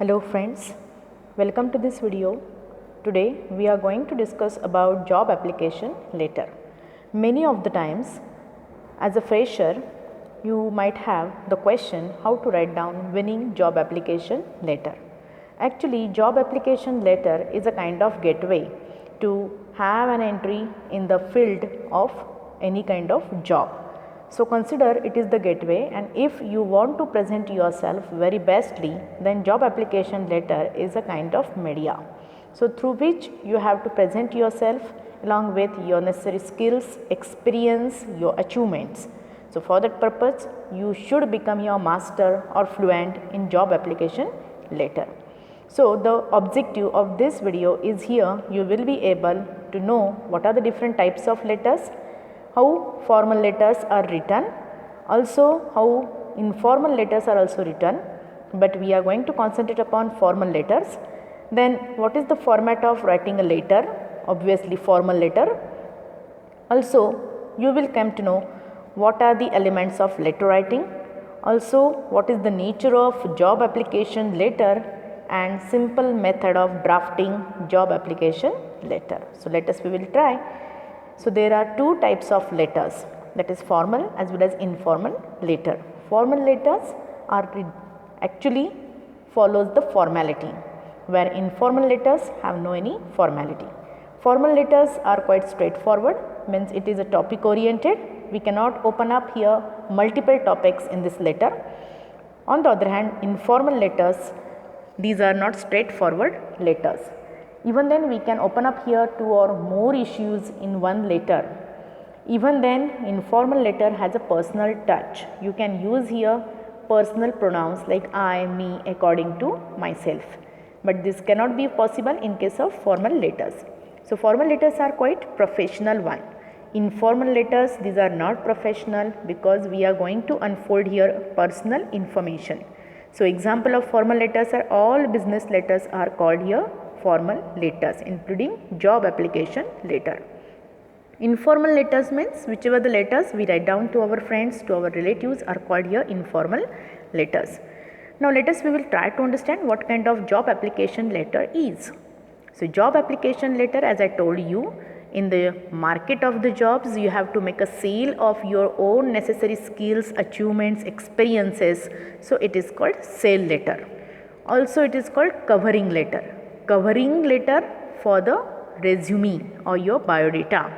Hello friends, welcome to this video. Today we are going to discuss about job application letter. Many of the times as a fresher you might have the question how to write down winning job application letter. Actually job application letter is a kind of gateway to have an entry in the field of any kind of job. So consider it is the gateway, and if you want to present yourself very bestly, then job application letter is a kind of media. So through which you have to present yourself along with your necessary skills, experience, your achievements. So for that purpose you should become your master or fluent in job application letter. So the objective of this video is here you will be able to know what are the different types of letters, how formal letters are written, also how informal letters are also written, but we are going to concentrate upon formal letters. Then what is the format of writing a letter? Obviously formal letter. Also you will come to know what are the elements of letter writing, also what is the nature of job application letter, and simple method of drafting job application letter. So let us we will try. So there are two types of letters, that is formal as well as informal letter. Formal letters are actually follows the formality, where informal letters have no any formality. Formal letters are quite straightforward, means it is a topic oriented. We cannot open up here multiple topics in this letter. On the other hand, informal letters, these are not straightforward letters. Even then we can open up here two or more issues in one letter. Even then informal letter has a personal touch. You can use here personal pronouns like I, me, according to, myself. But this cannot be possible in case of formal letters. So formal letters are quite professional one. Informal letters, these are not professional because we are going to unfold here personal information. So example of formal letters are all business letters are called here formal letters, including job application letter. Informal letters means whichever the letters we write down to our friends, to our relatives are called here informal letters. Now let us we will try to understand what kind of job application letter is. So job application letter, as I told you, in the market of the jobs you have to make a sale of your own necessary skills, achievements, experiences. So it is called sale letter. Also it is called covering letter. Covering letter for the resume or your biodata.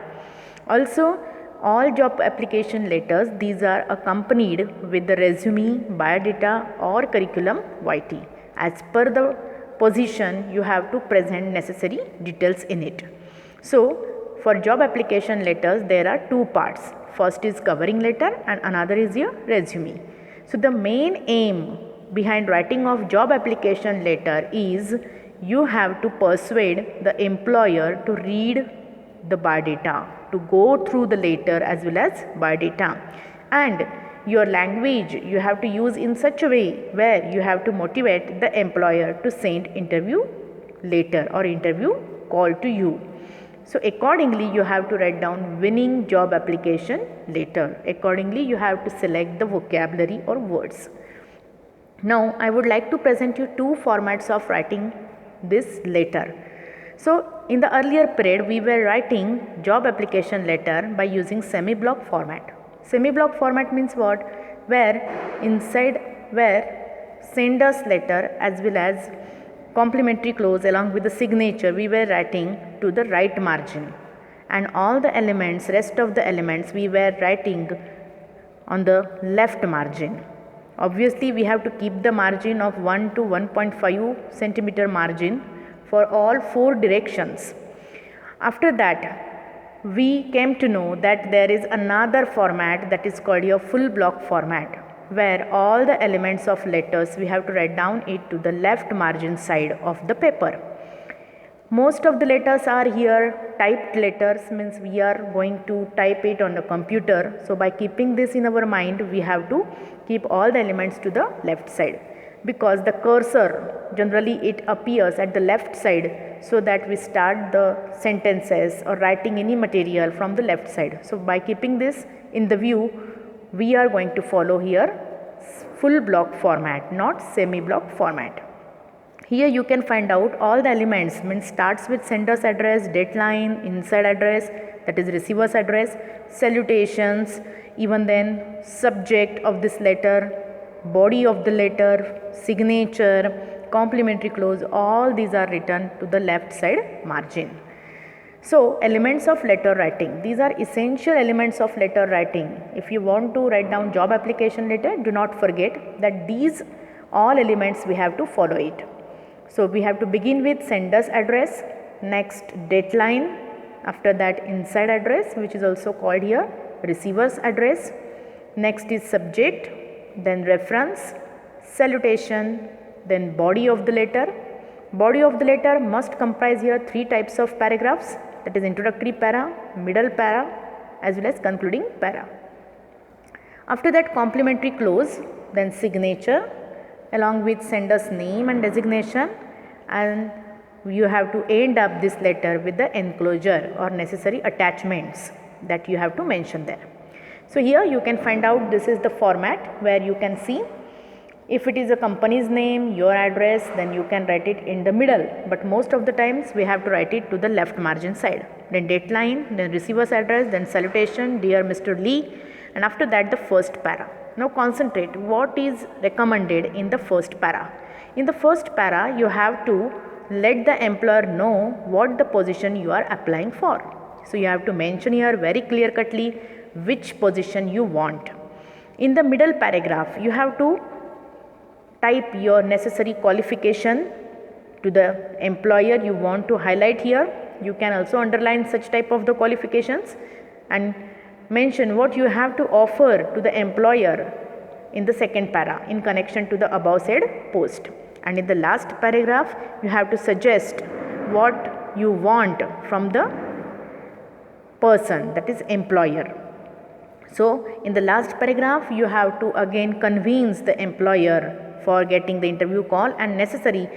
Also all job application letters, these are accompanied with the resume, biodata or curriculum vitae. As per the position you have to present necessary details in it. So for job application letters there are two parts. First is covering letter and another is your resume. So the main aim behind writing of job application letter is you have to persuade the employer to read the biodata, to go through the letter as well as biodata, and your language you have to use in such a way where you have to motivate the employer to send interview letter or interview call to you. So accordingly you have to write down winning job application letter. Accordingly you have to select the vocabulary or words. Now I would like to present you two formats of writing this letter. So in the earlier period we were writing job application letter by using semi-block format. Semi-block format means what? Where inside where sender's letter as well as complimentary clause along with the signature we were writing to the right margin, and all the elements, rest of the elements we were writing on the left margin. Obviously we have to keep the margin of 1 to 1.5 centimeter margin for all four directions. After that we came to know that there is another format that is called your full block format, where all the elements of letters we have to write down it to the left margin side of the paper. Most of the letters are here typed letters, means we are going to type it on the computer. So by keeping this in our mind we have to keep all the elements to the left side, because the cursor generally it appears at the left side, so that we start the sentences or writing any material from the left side. So by keeping this in the view we are going to follow here full block format, not semi block format. Here you can find out all the elements, means starts with sender's address, deadline, inside address, that is receiver's address, salutations, even then subject of this letter, body of the letter, signature, complimentary clause, all these are written to the left side margin. So, elements of letter writing, these are essential elements of letter writing. If you want to write down job application letter, do not forget that these all elements we have to follow it. So, we have to begin with sender's address, next deadline, after that inside address, which is also called here receiver's address, next is subject, then reference, salutation, then body of the letter. Body of the letter must comprise here 3 types of paragraphs, that is introductory para, middle para, as well as concluding para. After that complimentary clause, then signature along with sender's name and designation, and you have to end up this letter with the enclosure or necessary attachments that you have to mention there. So, here you can find out this is the format where you can see if it is a company's name, your address, then you can write it in the middle, but most of the times we have to write it to the left margin side. Then deadline, then receiver's address, then salutation, dear Mr. Lee, and after that the first para. Now concentrate what is recommended in the first para. In the first para, you have to let the employer know what the position you are applying for. So, you have to mention here very clear cutly which position you want. In the middle paragraph, you have to type your necessary qualification to the employer you want to highlight here. You can also underline such type of the qualifications and mention what you have to offer to the employer in the second para in connection to the above said post. And in the last paragraph, you have to suggest what you want from the person, that is employer. So, in the last paragraph, you have to again convince the employer for getting the interview call and necessary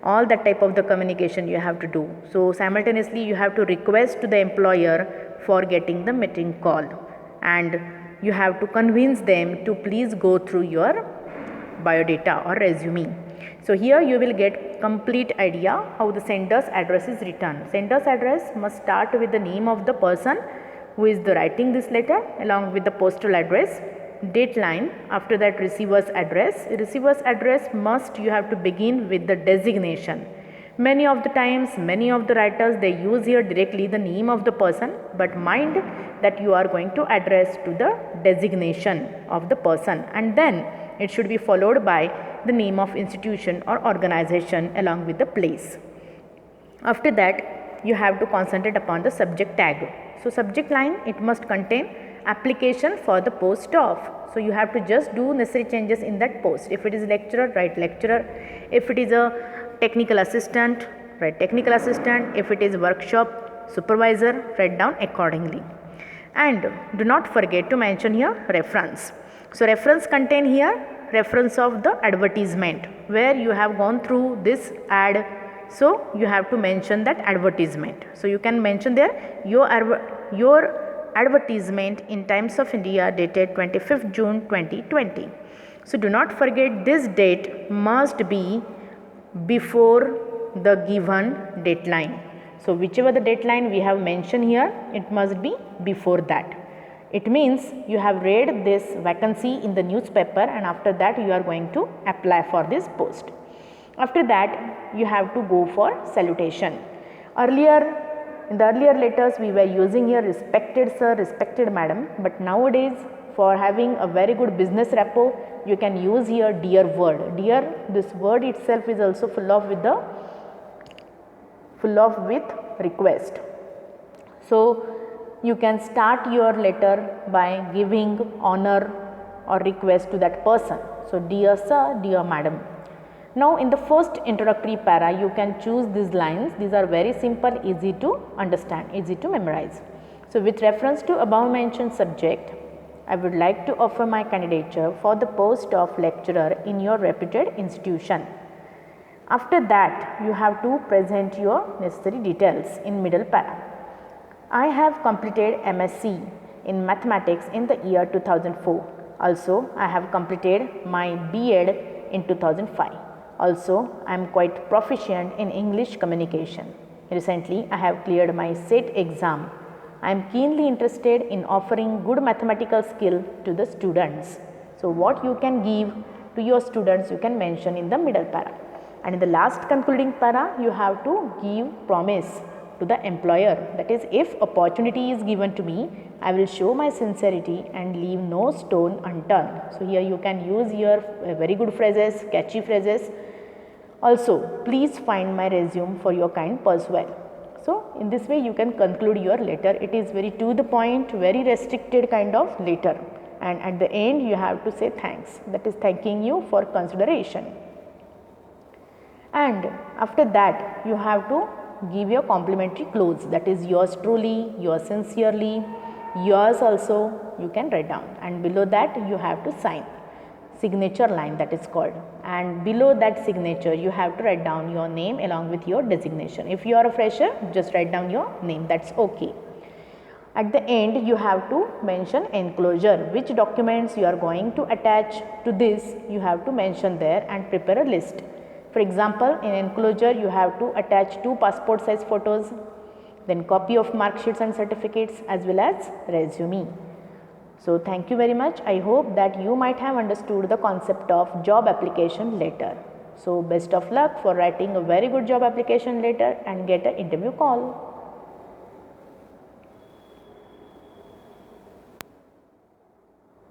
all that type of the communication you have to do. So, simultaneously you have to request to the employer for getting the meeting call, and you have to convince them to please go through your biodata or resume. So, here you will get complete idea how the sender's address is written. Sender's address must start with the name of the person who is writing this letter along with the postal address, deadline, after that receiver's address. Receiver's address must you have to begin with the designation. Many of the times, many of the writers, they use here directly the name of the person, but mind that you are going to address to the designation of the person, and then it should be followed by the name of institution or organization along with the place. After that, you have to concentrate upon the subject tag. So, subject line, it must contain application for the post of. So, you have to just do necessary changes in that post. If it is lecturer, write lecturer. If it is a technical assistant, write technical assistant. If it is workshop supervisor, write down accordingly. And do not forget to mention here reference. So, reference contain here reference of the advertisement where you have gone through this ad. So, you have to mention that advertisement. So, you can mention there your advertisement in Times of India dated 25th June 2020. So, do not forget this date must be before the given deadline. So, whichever the deadline we have mentioned here, it must be before that. It means you have read this vacancy in the newspaper and after that you are going to apply for this post. After that, you have to go for salutation. In the earlier letters we were using here respected sir, respected madam, but nowadays for having a very good business rapport, you can use here dear word. Dear, this word itself is also full of with request. So, you can start your letter by giving honor or request to that person. So, dear sir, dear madam. Now, in the first introductory para, you can choose these lines. These are very simple, easy to understand, easy to memorize. So, with reference to above mentioned subject, I would like to offer my candidature for the post of lecturer in your reputed institution. After that, you have to present your necessary details in middle para. I have completed MSc in mathematics in the year 2004. Also, I have completed my B.Ed in 2005. Also, I am quite proficient in English communication. Recently, I have cleared my SET exam. I am keenly interested in offering good mathematical skill to the students. So, what you can give to your students, you can mention in the middle para. And in the last concluding para, you have to give promise to the employer. That is, if opportunity is given to me, I will show my sincerity and leave no stone unturned. So, here you can use your very good phrases, catchy phrases. Also, please find my resume for your kind persuade. So, in this way you can conclude your letter. It is very to the point, very restricted kind of letter, and at the end you have to say thanks, that is thanking you for consideration. And after that you have to give your complimentary close, that is yours truly, yours sincerely, yours also you can write down, and below that you have to sign. Signature line, that is called, and below that signature you have to write down your name along with your designation. If you are a fresher, just write down your name, that's okay. At the end you have to mention enclosure, which documents you are going to attach to this, you have to mention there and prepare a list. For example, in enclosure you have to attach 2 passport size photos, then copy of mark sheets and certificates, as well as resume. So, thank you very much. I hope that you might have understood the concept of job application letter. So, best of luck for writing a very good job application letter and get an interview call.